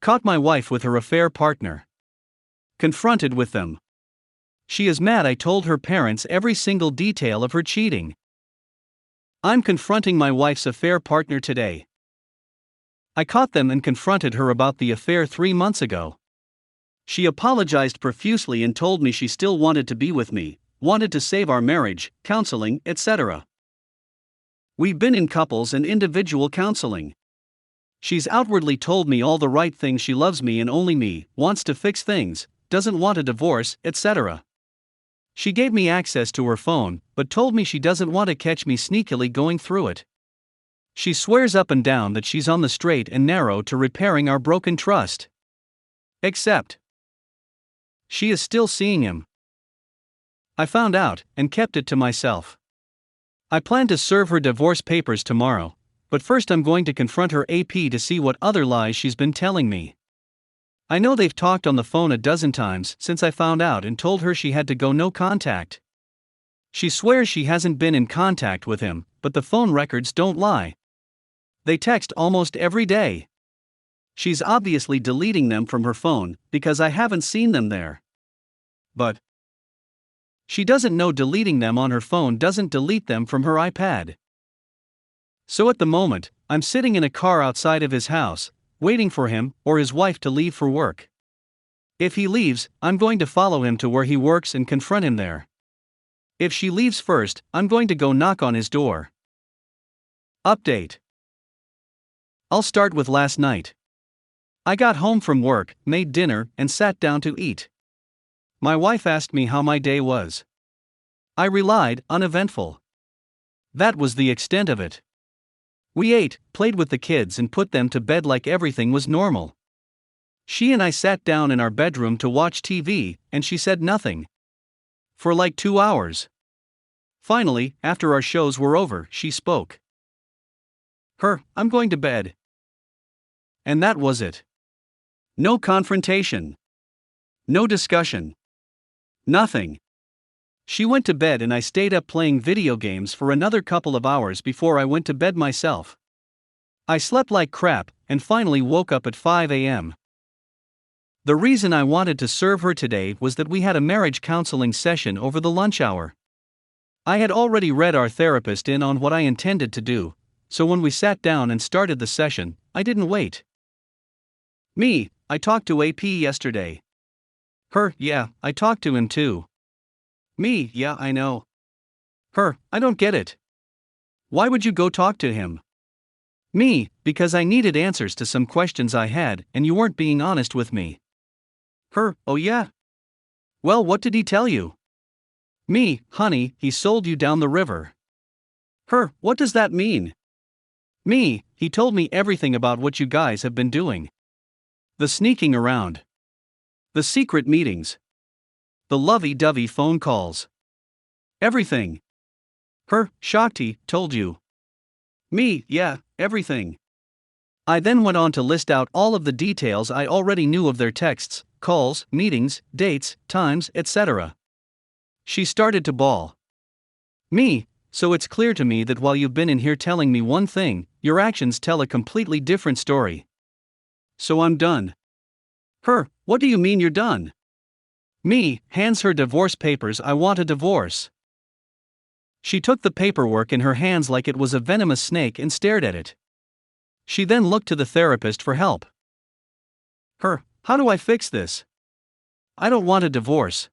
Caught my wife with her affair partner. Confronted with them. She is mad I told her parents every single detail of her cheating. I'm confronting my wife's affair partner today. I caught them and confronted her about the affair 3 months ago. She apologized profusely and told me she still wanted to be with me, wanted to save our marriage, counseling, etc. We've been in couples and individual counseling. She's outwardly told me all the right things, she loves me and only me, wants to fix things, doesn't want a divorce, etc. She gave me access to her phone, but told me she doesn't want to catch me sneakily going through it. She swears up and down that she's on the straight and narrow to repairing our broken trust. Except, she is still seeing him. I found out, and kept it to myself. I plan to serve her divorce papers tomorrow, but first I'm going to confront her AP to see what other lies she's been telling me. I know they've talked on the phone a dozen times since I found out and told her she had to go no contact. She swears she hasn't been in contact with him, but the phone records don't lie. They text almost every day. She's obviously deleting them from her phone, because I haven't seen them there. But she doesn't know deleting them on her phone doesn't delete them from her iPad. So at the moment, I'm sitting in a car outside of his house, waiting for him or his wife to leave for work. If he leaves, I'm going to follow him to where he works and confront him there. If she leaves first, I'm going to go knock on his door. Update. I'll start with last night. I got home from work, made dinner, and sat down to eat. My wife asked me how my day was. I relied, uneventful. That was the extent of it. We ate, played with the kids, and put them to bed like everything was normal. She and I sat down in our bedroom to watch TV, and she said nothing. For like 2 hours. Finally, after our shows were over, she spoke. I'm going to bed. And that was it. No confrontation. No discussion. Nothing. She went to bed and I stayed up playing video games for another couple of hours before I went to bed myself. I slept like crap and finally woke up at 5 a.m. The reason I wanted to serve her today was that we had a marriage counseling session over the lunch hour. I had already read our therapist in on what I intended to do, so when we sat down and started the session, I didn't wait. I talked to AP yesterday. Yeah, I talked to him too. Yeah, I know. I don't get it. Why would you go talk to him? Because I needed answers to some questions I had and you weren't being honest with me. Oh yeah? Well, what did he tell you? Honey, he sold you down the river. What does that mean? He told me everything about what you guys have been doing. The sneaking around. The secret meetings. The lovey-dovey phone calls. Everything. Shakti told you. Yeah, everything. I then went on to list out all of the details I already knew of their texts, calls, meetings, dates, times, etc. She started to bawl. So it's clear to me that while you've been in here telling me one thing, your actions tell a completely different story. So I'm done. What do you mean you're done? Hands her divorce papers. I want a divorce. She took the paperwork in her hands like it was a venomous snake and stared at it. She then looked to the therapist for help. How do I fix this? I don't want a divorce.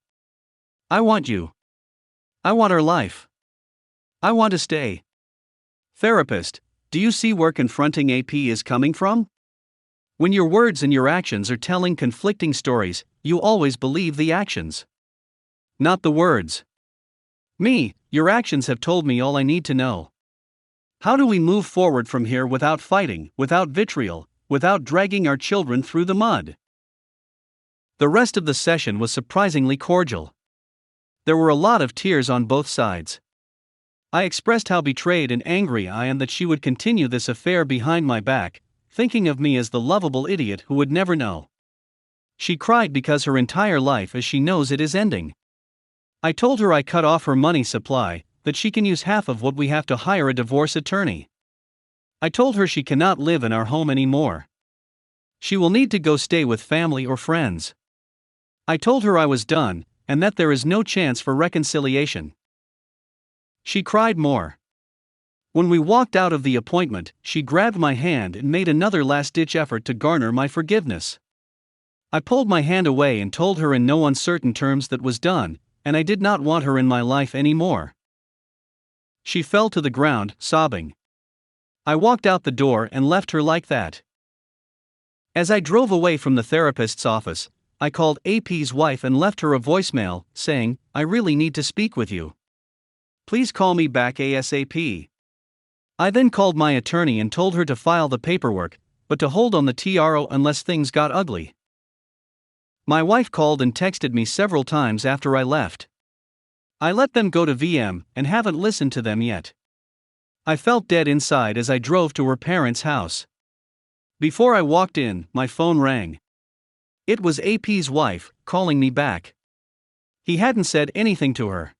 I want you. I want our life. I want to stay. Therapist, do you see where confronting AP is coming from? When your words and your actions are telling conflicting stories, you always believe the actions. Not the words. Your actions have told me all I need to know. How do we move forward from here without fighting, without vitriol, without dragging our children through the mud? The rest of the session was surprisingly cordial. There were a lot of tears on both sides. I expressed how betrayed and angry I am that she would continue this affair behind my back, thinking of me as the lovable idiot who would never know. She cried because her entire life as she knows it is ending. I told her I cut off her money supply, that she can use half of what we have to hire a divorce attorney. I told her she cannot live in our home anymore. She will need to go stay with family or friends. I told her I was done, and that there is no chance for reconciliation. She cried more. When we walked out of the appointment, she grabbed my hand and made another last-ditch effort to garner my forgiveness. I pulled my hand away and told her in no uncertain terms that was done, and I did not want her in my life anymore. She fell to the ground, sobbing. I walked out the door and left her like that. As I drove away from the therapist's office, I called AP's wife and left her a voicemail, saying, "I really need to speak with you. Please call me back ASAP." I then called my attorney and told her to file the paperwork, but to hold on the TRO unless things got ugly. My wife called and texted me several times after I left. I let them go to VM and haven't listened to them yet. I felt dead inside as I drove to her parents' house. Before I walked in, my phone rang. It was AP's wife, calling me back. He hadn't said anything to her.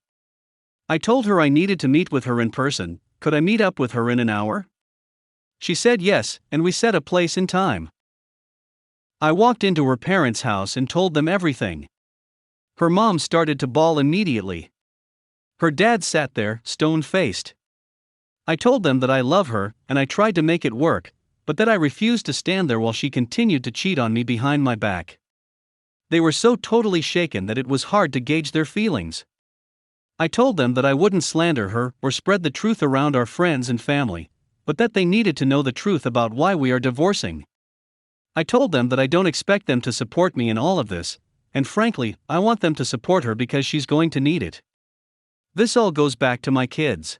I told her I needed to meet with her in person. Could I meet up with her in an hour? She said yes, and we set a place and time. I walked into her parents' house and told them everything. Her mom started to bawl immediately. Her dad sat there, stone-faced. I told them that I love her, and I tried to make it work, but that I refused to stand there while she continued to cheat on me behind my back. They were so totally shaken that it was hard to gauge their feelings. I told them that I wouldn't slander her or spread the truth around our friends and family, but that they needed to know the truth about why we are divorcing. I told them that I don't expect them to support me in all of this, and frankly, I want them to support her because she's going to need it. This all goes back to my kids.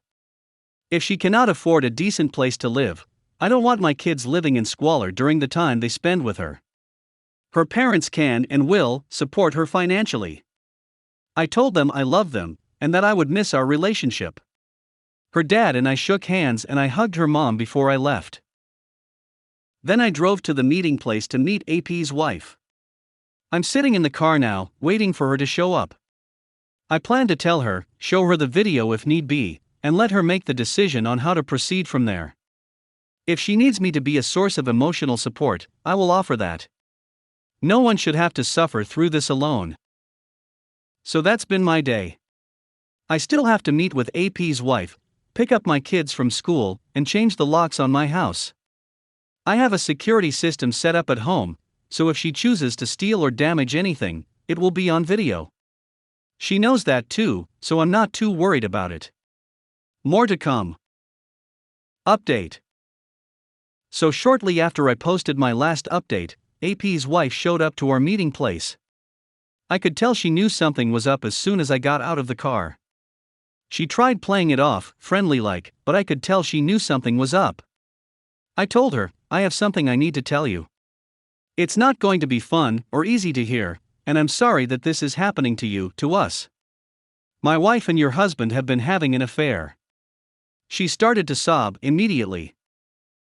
If she cannot afford a decent place to live, I don't want my kids living in squalor during the time they spend with her. Her parents can and will support her financially. I told them I love them, and that I would miss our relationship. Her dad and I shook hands and I hugged her mom before I left. Then I drove to the meeting place to meet AP's wife. I'm sitting in the car now, waiting for her to show up. I plan to tell her, show her the video if need be, and let her make the decision on how to proceed from there. If she needs me to be a source of emotional support, I will offer that. No one should have to suffer through this alone. So that's been my day. I still have to meet with AP's wife, pick up my kids from school, and change the locks on my house. I have a security system set up at home, so if she chooses to steal or damage anything, it will be on video. She knows that too, so I'm not too worried about it. More to come. Update. So shortly after I posted my last update, AP's wife showed up to our meeting place. I could tell she knew something was up as soon as I got out of the car. She tried playing it off, friendly-like, but I could tell she knew something was up. I told her, I have something I need to tell you. It's not going to be fun or easy to hear, and I'm sorry that this is happening to you, to us. My wife and your husband have been having an affair. She started to sob immediately.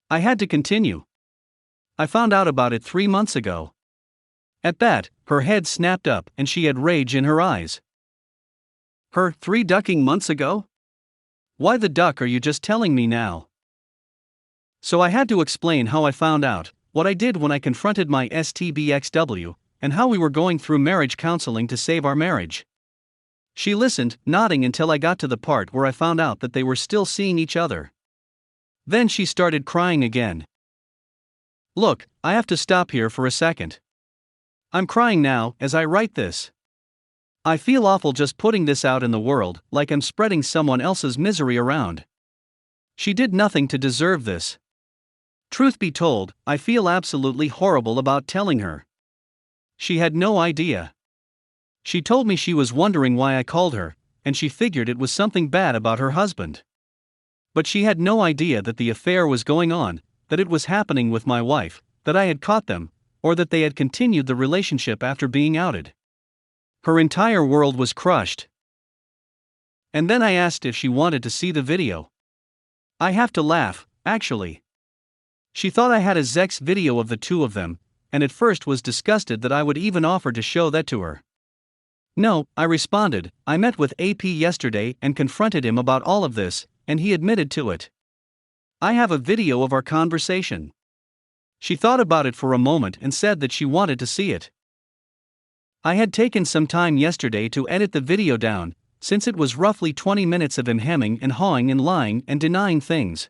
I had to continue. I found out about it 3 months ago. At that, her head snapped up and she had rage in her eyes. Her 3 ducking months ago? Why the duck are you just telling me now? So I had to explain how I found out, what I did when I confronted my STBXW, and how we were going through marriage counseling to save our marriage. She listened, nodding until I got to the part where I found out that they were still seeing each other. Then she started crying again. Look, I have to stop here for a second. I'm crying now as I write this. I feel awful just putting this out in the world, like I'm spreading someone else's misery around. She did nothing to deserve this. Truth be told, I feel absolutely horrible about telling her. She had no idea. She told me she was wondering why I called her, and she figured it was something bad about her husband. But she had no idea that the affair was going on, that it was happening with my wife, that I had caught them, or that they had continued the relationship after being outed. Her entire world was crushed. And then I asked if she wanted to see the video. I have to laugh, actually. She thought I had a Zex video of the two of them, and at first was disgusted that I would even offer to show that to her. No, I responded, I met with AP yesterday and confronted him about all of this, and he admitted to it. I have a video of our conversation. She thought about it for a moment and said that she wanted to see it. I had taken some time yesterday to edit the video down, since it was roughly 20 minutes of him hemming and hawing and lying and denying things.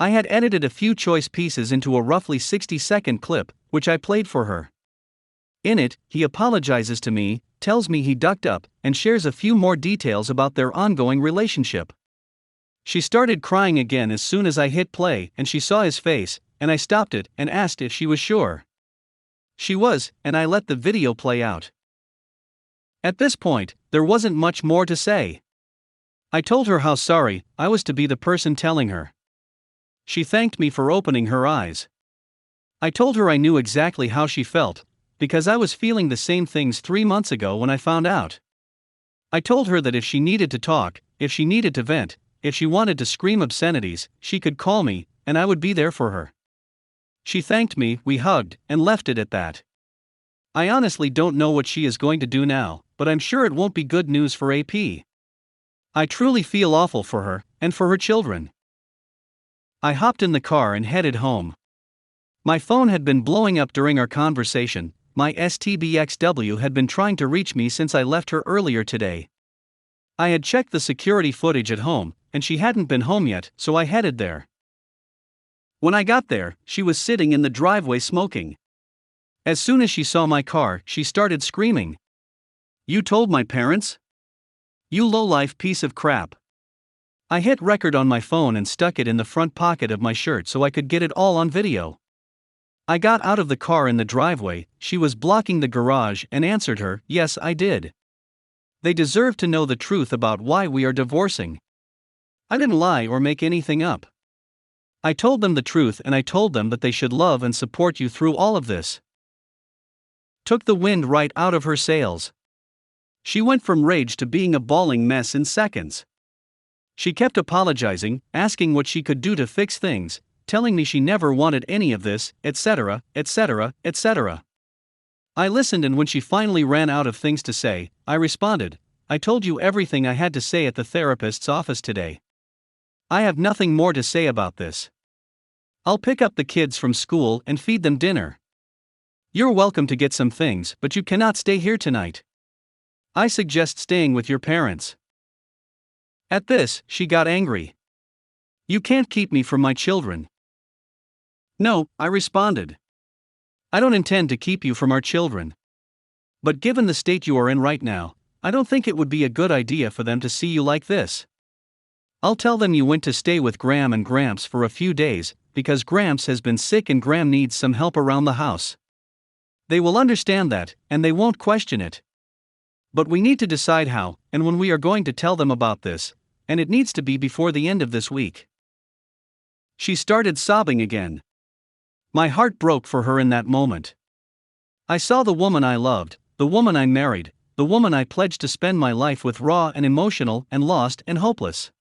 I had edited a few choice pieces into a roughly 60-second clip, which I played for her. In it, he apologizes to me, tells me he ducked up, and shares a few more details about their ongoing relationship. She started crying again as soon as I hit play, and she saw his face, and I stopped it and asked if she was sure. She was, and I let the video play out. At this point, there wasn't much more to say. I told her how sorry I was to be the person telling her. She thanked me for opening her eyes. I told her I knew exactly how she felt, because I was feeling the same things 3 months ago when I found out. I told her that if she needed to talk, if she needed to vent, if she wanted to scream obscenities, she could call me, and I would be there for her. She thanked me, we hugged, and left it at that. I honestly don't know what she is going to do now, but I'm sure it won't be good news for AP. I truly feel awful for her, and for her children. I hopped in the car and headed home. My phone had been blowing up during our conversation. My STBXW had been trying to reach me since I left her earlier today. I had checked the security footage at home, and she hadn't been home yet, so I headed there. When I got there, she was sitting in the driveway smoking. As soon as she saw my car, she started screaming. "You told my parents? You low-life piece of crap." I hit record on my phone and stuck it in the front pocket of my shirt so I could get it all on video. I got out of the car in the driveway, she was blocking the garage, and answered her, "Yes, I did." They deserve to know the truth about why we are divorcing. I didn't lie or make anything up. I told them the truth, and I told them that they should love and support you through all of this. Took the wind right out of her sails. She went from rage to being a bawling mess in seconds. She kept apologizing, asking what she could do to fix things, telling me she never wanted any of this, etc., etc., etc. I listened, and when she finally ran out of things to say, I responded, "I told you everything I had to say at the therapist's office today. I have nothing more to say about this. I'll pick up the kids from school and feed them dinner. You're welcome to get some things, but you cannot stay here tonight. I suggest staying with your parents." At this, she got angry. "You can't keep me from my children." "No," I responded. "I don't intend to keep you from our children. But given the state you are in right now, I don't think it would be a good idea for them to see you like this. I'll tell them you went to stay with Graham and Gramps for a few days, because Gramps has been sick and Graham needs some help around the house. They will understand that, and they won't question it. But we need to decide how, and when we are going to tell them about this, and it needs to be before the end of this week." She started sobbing again. My heart broke for her in that moment. I saw the woman I loved, the woman I married, the woman I pledged to spend my life with, raw and emotional and lost and hopeless.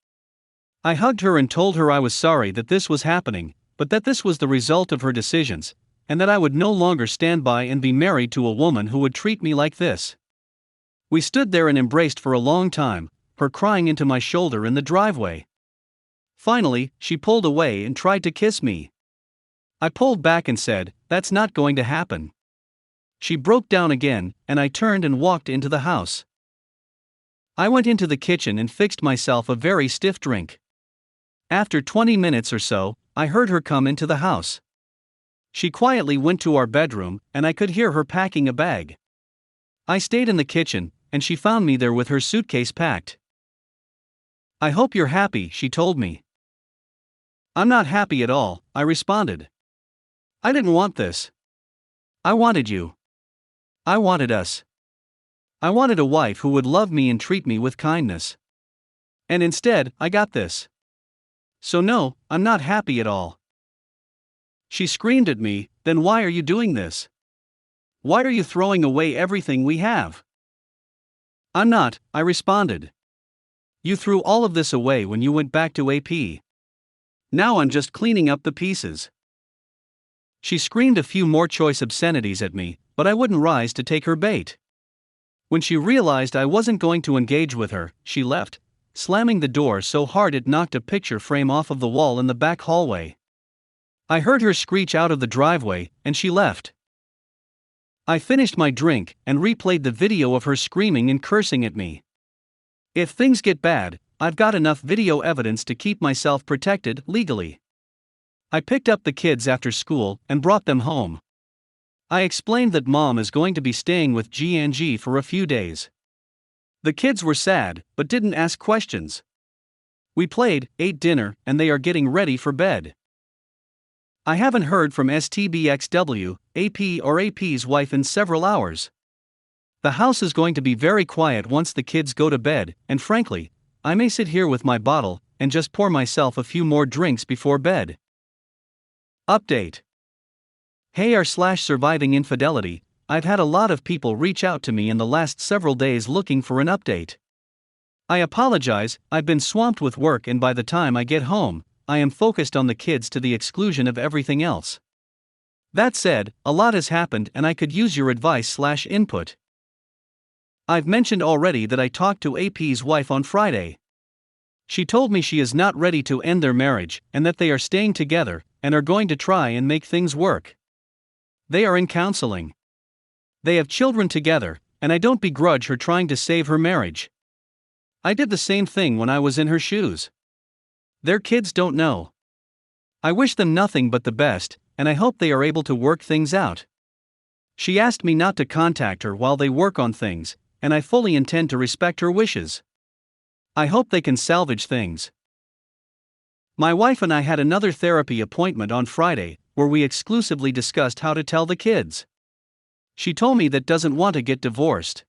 I hugged her and told her I was sorry that this was happening, but that this was the result of her decisions, and that I would no longer stand by and be married to a woman who would treat me like this. We stood there and embraced for a long time, her crying into my shoulder in the driveway. Finally, she pulled away and tried to kiss me. I pulled back and said, "That's not going to happen." She broke down again, and I turned and walked into the house. I went into the kitchen and fixed myself a very stiff drink. After 20 minutes or so, I heard her come into the house. She quietly went to our bedroom, and I could hear her packing a bag. I stayed in the kitchen, and she found me there with her suitcase packed. "I hope you're happy," she told me. "I'm not happy at all," I responded. "I didn't want this. I wanted you. I wanted us. I wanted a wife who would love me and treat me with kindness. And instead, I got this. So no, I'm not happy at all." She screamed at me, "Then why are you doing this? Why are you throwing away everything we have?" "I'm not," I responded. "You threw all of this away when you went back to AP. Now I'm just cleaning up the pieces." She screamed a few more choice obscenities at me, but I wouldn't rise to take her bait. When she realized I wasn't going to engage with her, she left, slamming the door so hard it knocked a picture frame off of the wall in the back hallway. I heard her screech out of the driveway, and she left. I finished my drink and replayed the video of her screaming and cursing at me. If things get bad, I've got enough video evidence to keep myself protected legally. I picked up the kids after school and brought them home. I explained that Mom is going to be staying with G for a few days. The kids were sad, but didn't ask questions. We played, ate dinner, and they are getting ready for bed. I haven't heard from STBXW, AP or AP's wife in several hours. The house is going to be very quiet once the kids go to bed, and frankly, I may sit here with my bottle and just pour myself a few more drinks before bed. Update. Hey r/surviving infidelity, I've had a lot of people reach out to me in the last several days looking for an update. I apologize, I've been swamped with work and by the time I get home, I am focused on the kids to the exclusion of everything else. That said, a lot has happened and I could use your advice/input. I've mentioned already that I talked to AP's wife on Friday. She told me she is not ready to end their marriage and that they are staying together and are going to try and make things work. They are in counseling. They have children together, and I don't begrudge her trying to save her marriage. I did the same thing when I was in her shoes. Their kids don't know. I wish them nothing but the best, and I hope they are able to work things out. She asked me not to contact her while they work on things, and I fully intend to respect her wishes. I hope they can salvage things. My wife and I had another therapy appointment on Friday, where we exclusively discussed how to tell the kids. She told me that doesn't want to get divorced.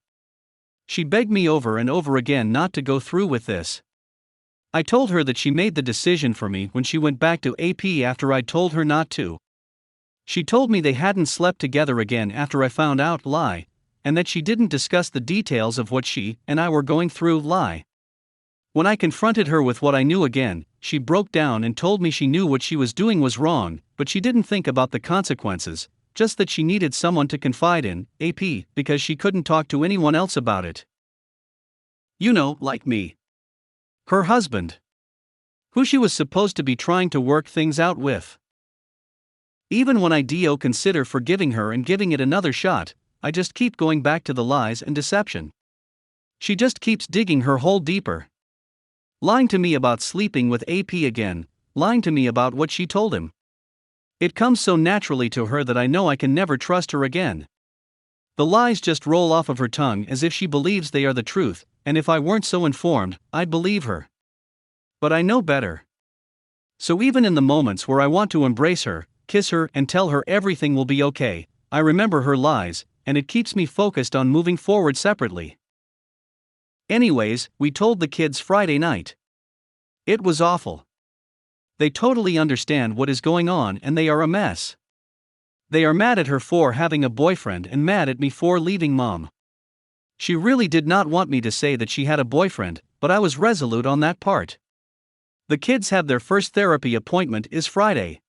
She begged me over and over again not to go through with this. I told her that she made the decision for me when she went back to AP after I told her not to. She told me they hadn't slept together again after I found out lie, and that she didn't discuss the details of what she and I were going through lie. When I confronted her with what I knew again, she broke down and told me she knew what she was doing was wrong, but she didn't think about the consequences, just that she needed someone to confide in, AP, because she couldn't talk to anyone else about it. You know, like me. Her husband. Who she was supposed to be trying to work things out with. Even when I consider forgiving her and giving it another shot, I just keep going back to the lies and deception. She just keeps digging her hole deeper. Lying to me about sleeping with AP again, lying to me about what she told him. It comes so naturally to her that I know I can never trust her again. The lies just roll off of her tongue as if she believes they are the truth, and if I weren't so informed, I'd believe her. But I know better. So even in the moments where I want to embrace her, kiss her, and tell her everything will be okay, I remember her lies, and it keeps me focused on moving forward separately. Anyways, we told the kids Friday night. It was awful. They totally understand what is going on and they are a mess. They are mad at her for having a boyfriend and mad at me for leaving Mom. She really did not want me to say that she had a boyfriend, but I was resolute on that part. The kids have their first therapy appointment is Friday.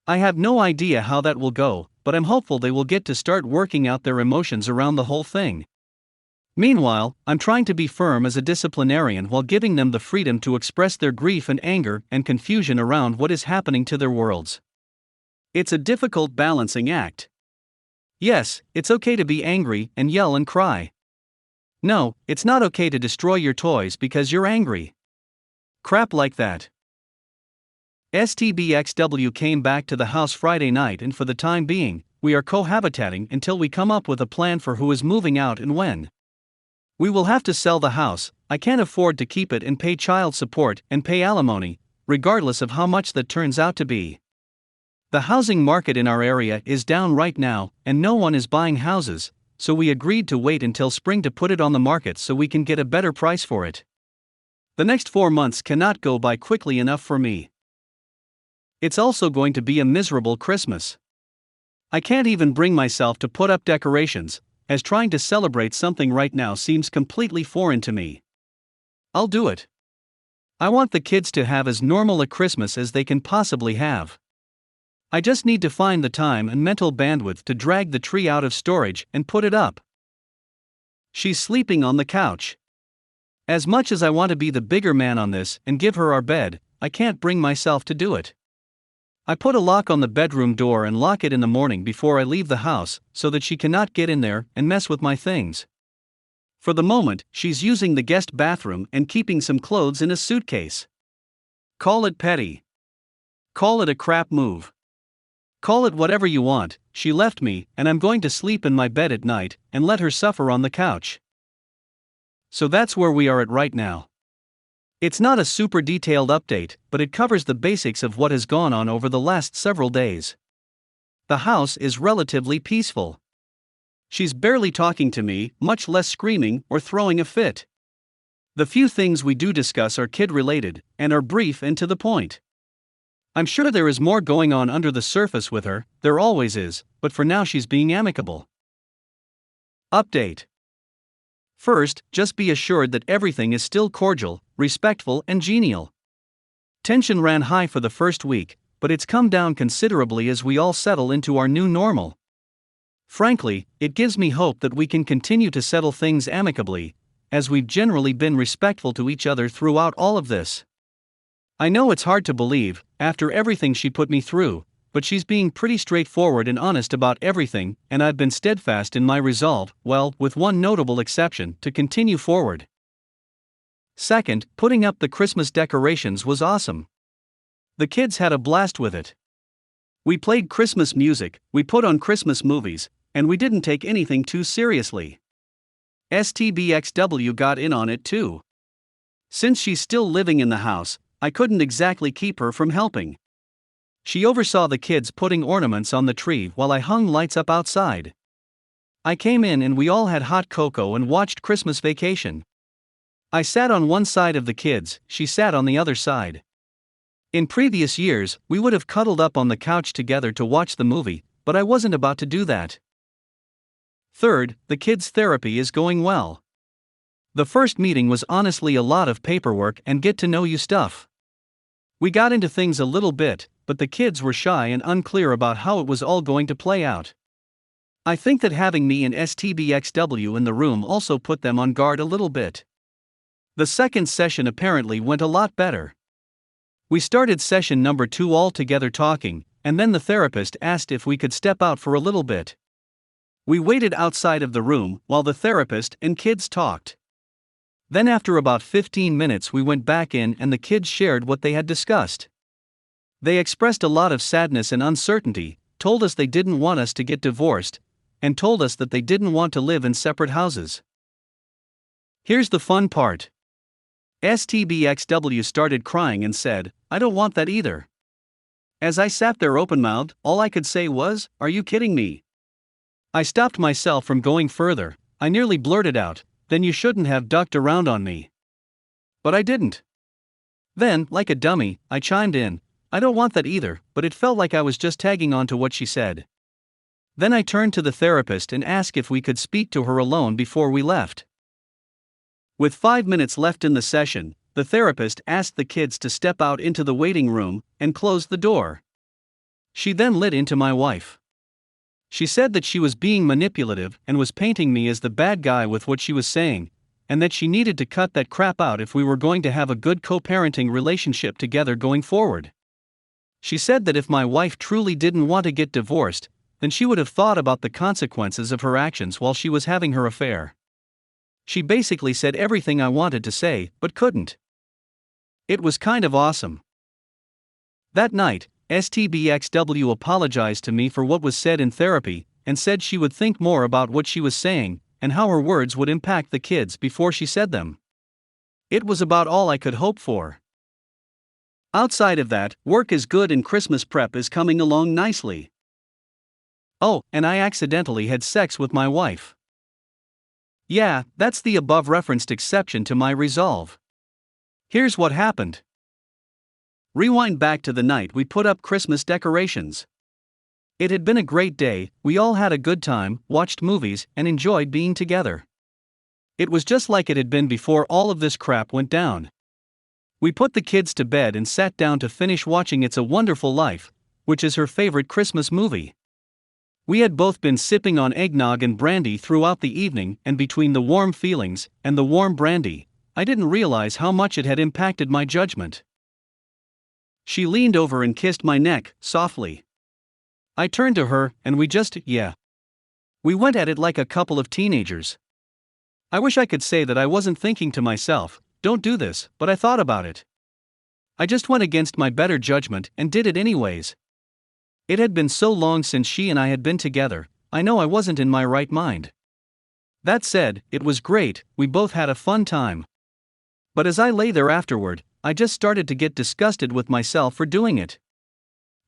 I have no idea how that will go, but I'm hopeful they will get to start working out their emotions around the whole thing. Meanwhile, I'm trying to be firm as a disciplinarian while giving them the freedom to express their grief and anger and confusion around what is happening to their worlds. It's a difficult balancing act. Yes, it's okay to be angry and yell and cry. No, it's not okay to destroy your toys because you're angry. Crap like that. STBXW came back to the house Friday night and for the time being, we are cohabitating until we come up with a plan for who is moving out and when. We will have to sell the house. I can't afford to keep it and pay child support and pay alimony, regardless of how much that turns out to be. The housing market in our area is down right now, and no one is buying houses, so we agreed to wait until spring to put it on the market so we can get a better price for it. The next 4 months cannot go by quickly enough for me. It's also going to be a miserable Christmas. I can't even bring myself to put up decorations, as trying to celebrate something right now seems completely foreign to me. I'll do it. I want the kids to have as normal a Christmas as they can possibly have. I just need to find the time and mental bandwidth to drag the tree out of storage and put it up. She's sleeping on the couch. As much as I want to be the bigger man on this and give her our bed, I can't bring myself to do it. I put a lock on the bedroom door and lock it in the morning before I leave the house so that she cannot get in there and mess with my things. For the moment, she's using the guest bathroom and keeping some clothes in a suitcase. Call it petty. Call it a crap move. Call it whatever you want. She left me, and I'm going to sleep in my bed at night and let her suffer on the couch. So that's where we are at right now. It's not a super detailed update, but it covers the basics of what has gone on over the last several days. The house is relatively peaceful. She's barely talking to me, much less screaming or throwing a fit. The few things we do discuss are kid-related, and are brief and to the point. I'm sure there is more going on under the surface with her, there always is, but for now she's being amicable. Update. First, just be assured that everything is still cordial, respectful, and genial. Tension ran high for the first week, but it's come down considerably as we all settle into our new normal. Frankly, it gives me hope that we can continue to settle things amicably, as we've generally been respectful to each other throughout all of this. I know it's hard to believe, after everything she put me through, but she's being pretty straightforward and honest about everything, and I've been steadfast in my resolve, well, with one notable exception, to continue forward. Second, putting up the Christmas decorations was awesome. The kids had a blast with it. We played Christmas music, we put on Christmas movies, and we didn't take anything too seriously. STBXW got in on it too. Since she's still living in the house, I couldn't exactly keep her from helping. She oversaw the kids putting ornaments on the tree while I hung lights up outside. I came in and we all had hot cocoa and watched Christmas Vacation. I sat on one side of the kids, she sat on the other side. In previous years, we would have cuddled up on the couch together to watch the movie, but I wasn't about to do that. Third, the kids' therapy is going well. The first meeting was honestly a lot of paperwork and get-to-know-you stuff. We got into things a little bit, but the kids were shy and unclear about how it was all going to play out. I think that having me and STBXW in the room also put them on guard a little bit. The second session apparently went a lot better. We started session number 2 all together talking, and then the therapist asked if we could step out for a little bit. We waited outside of the room while the therapist and kids talked. Then after about 15 minutes we went back in and the kids shared what they had discussed. They expressed a lot of sadness and uncertainty, told us they didn't want us to get divorced, and told us that they didn't want to live in separate houses. Here's the fun part. STBXW started crying and said, "I don't want that either." As I sat there open-mouthed, all I could say was, "Are you kidding me?" I stopped myself from going further. I nearly blurted out, "Then you shouldn't have ducked around on me." But I didn't. Then, like a dummy, I chimed in, "I don't want that either," but it felt like I was just tagging on to what she said. Then I turned to the therapist and asked if we could speak to her alone before we left. With 5 minutes left in the session, the therapist asked the kids to step out into the waiting room and close the door. She then lit into my wife. She said that she was being manipulative and was painting me as the bad guy with what she was saying, and that she needed to cut that crap out if we were going to have a good co-parenting relationship together going forward. She said that if my wife truly didn't want to get divorced, then she would have thought about the consequences of her actions while she was having her affair. She basically said everything I wanted to say, but couldn't. It was kind of awesome. That night, STBXW apologized to me for what was said in therapy, and said she would think more about what she was saying, and how her words would impact the kids before she said them. It was about all I could hope for. Outside of that, work is good and Christmas prep is coming along nicely. Oh, and I accidentally had sex with my wife. Yeah, that's the above-referenced exception to my resolve. Here's what happened. Rewind back to the night we put up Christmas decorations. It had been a great day, we all had a good time, watched movies, and enjoyed being together. It was just like it had been before all of this crap went down. We put the kids to bed and sat down to finish watching It's a Wonderful Life, which is her favorite Christmas movie. We had both been sipping on eggnog and brandy throughout the evening, and between the warm feelings and the warm brandy, I didn't realize how much it had impacted my judgment. She leaned over and kissed my neck, softly. I turned to her, and we went at it like a couple of teenagers. I wish I could say that I wasn't thinking to myself, don't do this, but I thought about it. I just went against my better judgment and did it anyways. It had been so long since she and I had been together, I know I wasn't in my right mind. That said, it was great, we both had a fun time. But as I lay there afterward, I just started to get disgusted with myself for doing it.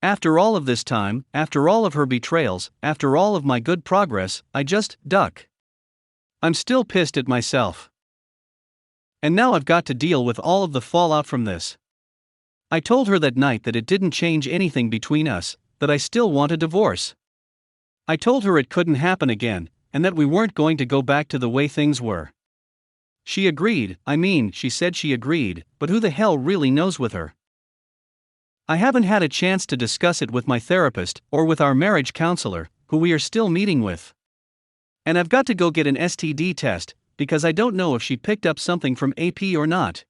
After all of this time, after all of her betrayals, after all of my good progress, I just duck. I'm still pissed at myself. And now I've got to deal with all of the fallout from this. I told her that night that it didn't change anything between us, that I still want a divorce. I told her it couldn't happen again, and that we weren't going to go back to the way things were. She agreed, she said she agreed, but who the hell really knows with her? I haven't had a chance to discuss it with my therapist or with our marriage counselor, who we are still meeting with. And I've got to go get an STD test, because I don't know if she picked up something from AP or not.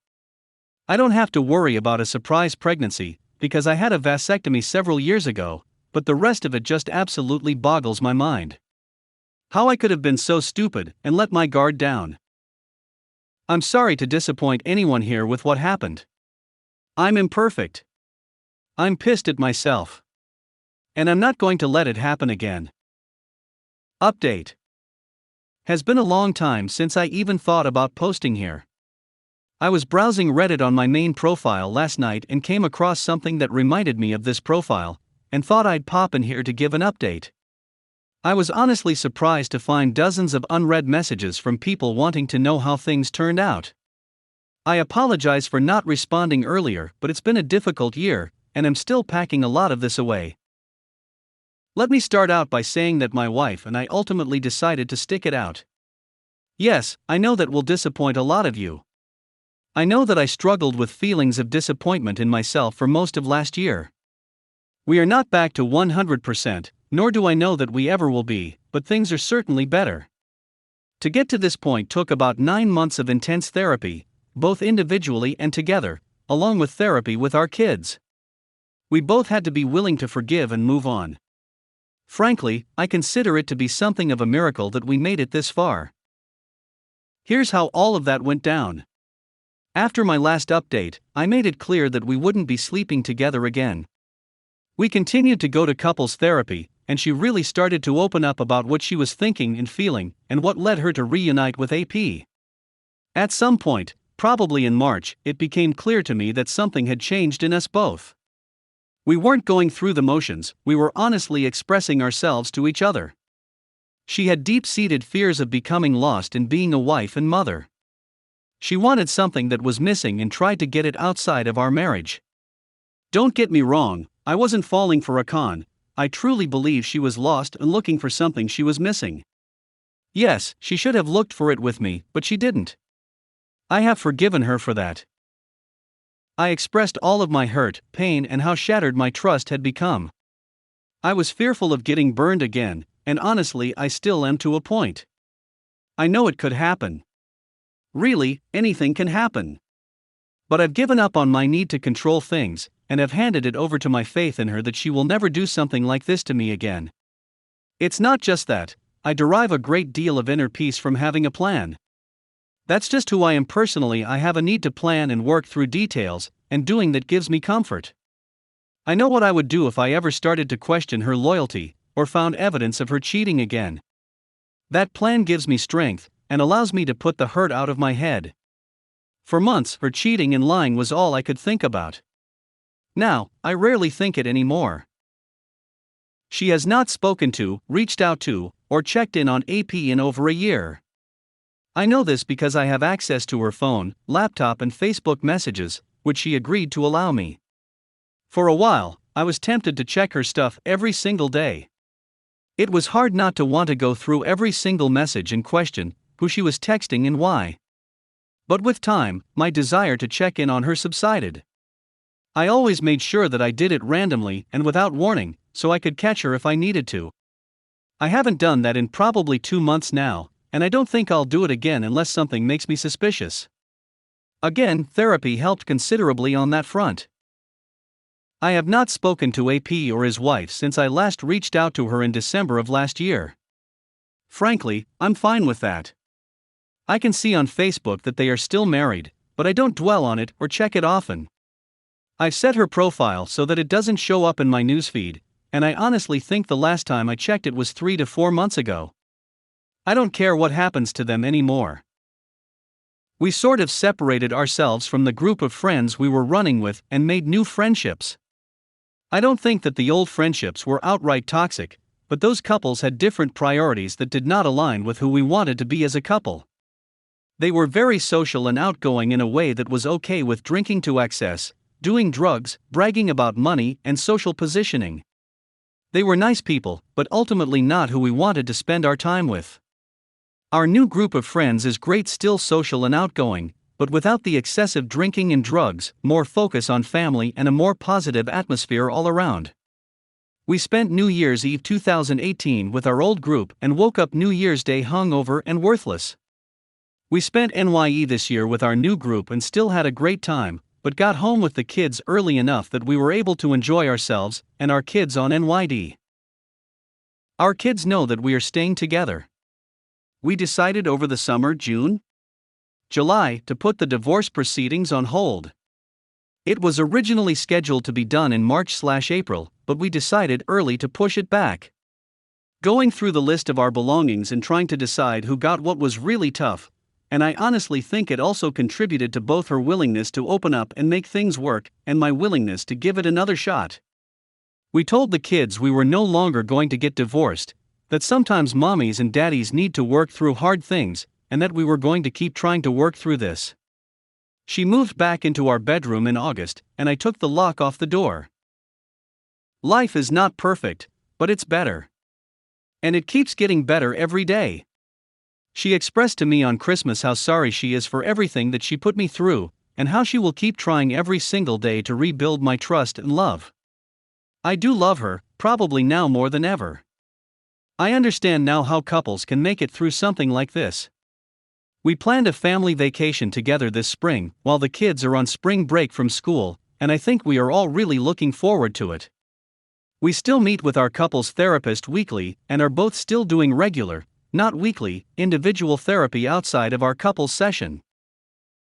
I don't have to worry about a surprise pregnancy, because I had a vasectomy several years ago, but the rest of it just absolutely boggles my mind. How I could have been so stupid and let my guard down. I'm sorry to disappoint anyone here with what happened. I'm imperfect. I'm pissed at myself. And I'm not going to let it happen again. Update. Has been a long time since I even thought about posting here. I was browsing Reddit on my main profile last night and came across something that reminded me of this profile, and thought I'd pop in here to give an update. I was honestly surprised to find dozens of unread messages from people wanting to know how things turned out. I apologize for not responding earlier, but it's been a difficult year, and I'm still packing a lot of this away. Let me start out by saying that my wife and I ultimately decided to stick it out. Yes, I know that will disappoint a lot of you. I know that I struggled with feelings of disappointment in myself for most of last year. We are not back to 100%, nor do I know that we ever will be, but things are certainly better. To get to this point took about 9 months of intense therapy, both individually and together, along with therapy with our kids. We both had to be willing to forgive and move on. Frankly, I consider it to be something of a miracle that we made it this far. Here's how all of that went down. After my last update, I made it clear that we wouldn't be sleeping together again. We continued to go to couples therapy, and she really started to open up about what she was thinking and feeling, and what led her to reunite with AP. At some point, probably in March, it became clear to me that something had changed in us both. We weren't going through the motions, we were honestly expressing ourselves to each other. She had deep-seated fears of becoming lost in being a wife and mother. She wanted something that was missing and tried to get it outside of our marriage. Don't get me wrong, I wasn't falling for a con. I truly believe she was lost and looking for something she was missing. Yes, she should have looked for it with me, but she didn't. I have forgiven her for that. I expressed all of my hurt, pain, and how shattered my trust had become. I was fearful of getting burned again, and honestly, I still am to a point. I know it could happen. Really, anything can happen. But I've given up on my need to control things, and have handed it over to my faith in her that she will never do something like this to me again. It's not just that, I derive a great deal of inner peace from having a plan. That's just who I am personally. I have a need to plan and work through details, and doing that gives me comfort. I know what I would do if I ever started to question her loyalty, or found evidence of her cheating again. That plan gives me strength, and allows me to put the hurt out of my head. For months, her cheating and lying was all I could think about. Now, I rarely think it anymore. She has not spoken to, reached out to, or checked in on AP in over a year. I know this because I have access to her phone, laptop, and Facebook messages, which she agreed to allow me. For a while, I was tempted to check her stuff every single day. It was hard not to want to go through every single message and question who she was texting and why. But with time, my desire to check in on her subsided. I always made sure that I did it randomly and without warning, so I could catch her if I needed to. I haven't done that in probably 2 months now, and I don't think I'll do it again unless something makes me suspicious. Again, therapy helped considerably on that front. I have not spoken to AP or his wife since I last reached out to her in December of last year. Frankly, I'm fine with that. I can see on Facebook that they are still married, but I don't dwell on it or check it often. I've set her profile so that it doesn't show up in my newsfeed, and I honestly think the last time I checked it was 3 to 4 months ago. I don't care what happens to them anymore. We sort of separated ourselves from the group of friends we were running with and made new friendships. I don't think that the old friendships were outright toxic, but those couples had different priorities that did not align with who we wanted to be as a couple. They were very social and outgoing in a way that was okay with drinking to excess, doing drugs, bragging about money, and social positioning. They were nice people, but ultimately not who we wanted to spend our time with. Our new group of friends is great, still social and outgoing, but without the excessive drinking and drugs, more focus on family and a more positive atmosphere all around. We spent New Year's Eve 2018 with our old group and woke up New Year's Day hungover and worthless. We spent NYE this year with our new group and still had a great time, but got home with the kids early enough that we were able to enjoy ourselves and our kids on NYD. Our kids know that we are staying together. We decided over the summer, June, July, to put the divorce proceedings on hold. It was originally scheduled to be done in March/April, but we decided early to push it back. Going through the list of our belongings and trying to decide who got what was really tough, and I honestly think it also contributed to both her willingness to open up and make things work, and my willingness to give it another shot. We told the kids we were no longer going to get divorced, that sometimes mommies and daddies need to work through hard things, and that we were going to keep trying to work through this. She moved back into our bedroom in August, and I took the lock off the door. Life is not perfect, but it's better. And it keeps getting better every day. She expressed to me on Christmas how sorry she is for everything that she put me through, and how she will keep trying every single day to rebuild my trust and love. I do love her, probably now more than ever. I understand now how couples can make it through something like this. We planned a family vacation together this spring, while the kids are on spring break from school, and I think we are all really looking forward to it. We still meet with our couples therapist weekly and are both still doing regular, not weekly, individual therapy outside of our couples session.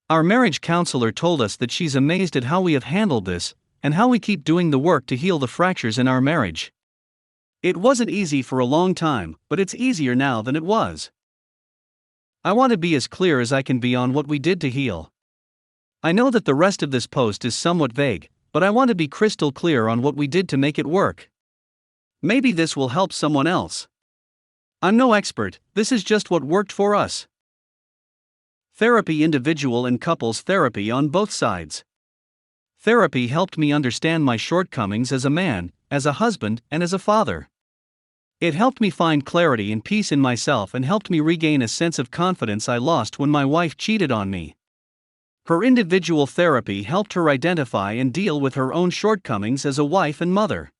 Our marriage counselor told us that she's amazed at how we have handled this, and how we keep doing the work to heal the fractures in our marriage. It wasn't easy for a long time, but it's easier now than it was. I want to be as clear as I can be on what we did to heal. I know that the rest of this post is somewhat vague, but I want to be crystal clear on what we did to make it work. Maybe this will help someone else. I'm no expert, this is just what worked for us. Therapy, individual and couples therapy on both sides. Therapy helped me understand my shortcomings as a man, as a husband, and as a father. It helped me find clarity and peace in myself and helped me regain a sense of confidence I lost when my wife cheated on me. Her individual therapy helped her identify and deal with her own shortcomings as a wife and mother.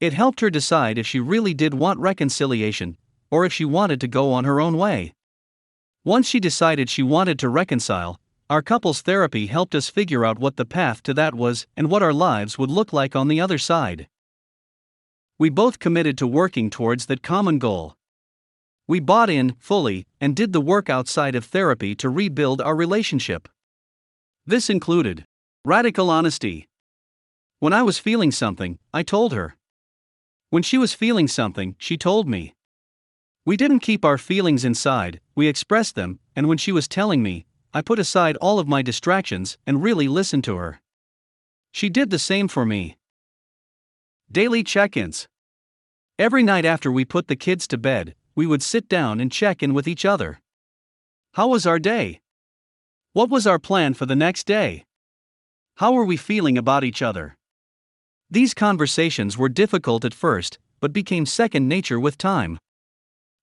It helped her decide if she really did want reconciliation, or if she wanted to go on her own way. Once she decided she wanted to reconcile, our couples therapy helped us figure out what the path to that was and what our lives would look like on the other side. We both committed to working towards that common goal. We bought in, fully, and did the work outside of therapy to rebuild our relationship. This included radical honesty. When I was feeling something, I told her. When she was feeling something, she told me. We didn't keep our feelings inside, we expressed them, and when she was telling me, I put aside all of my distractions and really listened to her. She did the same for me. Daily check-ins. Every night after we put the kids to bed, we would sit down and check in with each other. How was our day? What was our plan for the next day? How were we feeling about each other? These conversations were difficult at first, but became second nature with time.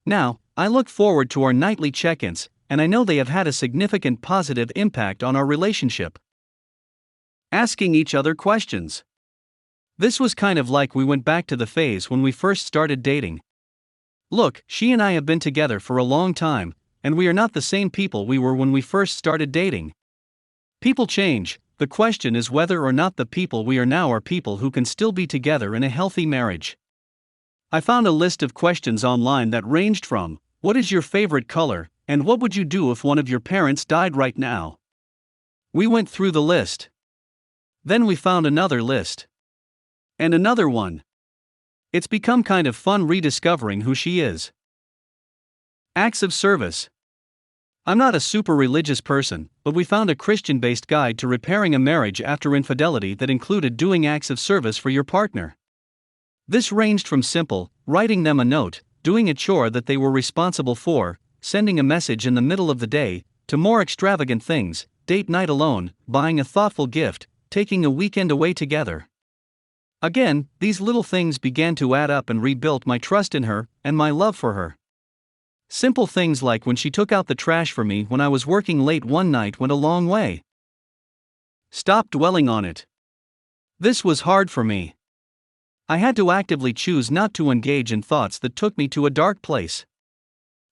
Now, I look forward to our nightly check-ins, and I know they have had a significant positive impact on our relationship. Asking each other questions. This was kind of like we went back to the phase when we first started dating. Look, she and I have been together for a long time, and we are not the same people we were when we first started dating. People change, the question is whether or not the people we are now are people who can still be together in a healthy marriage. I found a list of questions online that ranged from, what is your favorite color, and what would you do if one of your parents died right now? We went through the list. Then we found another list. And another one. It's become kind of fun rediscovering who she is. Acts of service. I'm not a super religious person, but we found a Christian-based guide to repairing a marriage after infidelity that included doing acts of service for your partner. This ranged from simple, writing them a note, doing a chore that they were responsible for, sending a message in the middle of the day, to more extravagant things, date night alone, buying a thoughtful gift, taking a weekend away together. Again, these little things began to add up and rebuilt my trust in her and my love for her. Simple things like when she took out the trash for me when I was working late one night went a long way. Stop dwelling on it. This was hard for me. I had to actively choose not to engage in thoughts that took me to a dark place.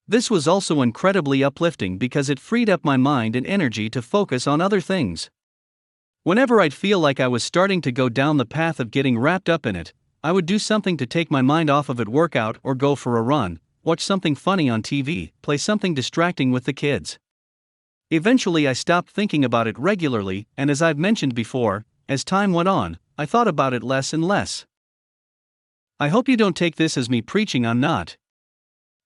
This was also incredibly uplifting because it freed up my mind and energy to focus on other things. Whenever I'd feel like I was starting to go down the path of getting wrapped up in it, I would do something to take my mind off of it, work out or go for a run, watch something funny on TV, play something distracting with the kids. Eventually I stopped thinking about it regularly, and as I've mentioned before, as time went on, I thought about it less and less. I hope you don't take this as me preaching on not.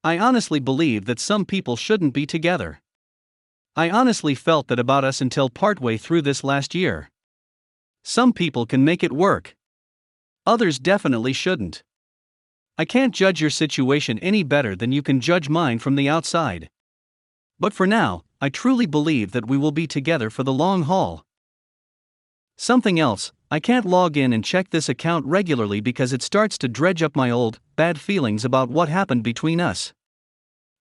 I honestly believe that some people shouldn't be together. I honestly felt that about us until partway through this last year. Some people can make it work. Others definitely shouldn't. I can't judge your situation any better than you can judge mine from the outside. But for now, I truly believe that we will be together for the long haul. Something else, I can't log in and check this account regularly because it starts to dredge up my old, bad feelings about what happened between us.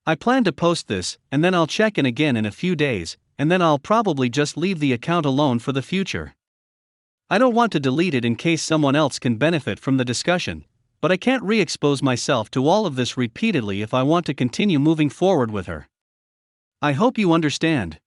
I plan to post this, and then I'll check in again in a few days, and then I'll probably just leave the account alone for the future. I don't want to delete it in case someone else can benefit from the discussion, but I can't re-expose myself to all of this repeatedly if I want to continue moving forward with her. I hope you understand.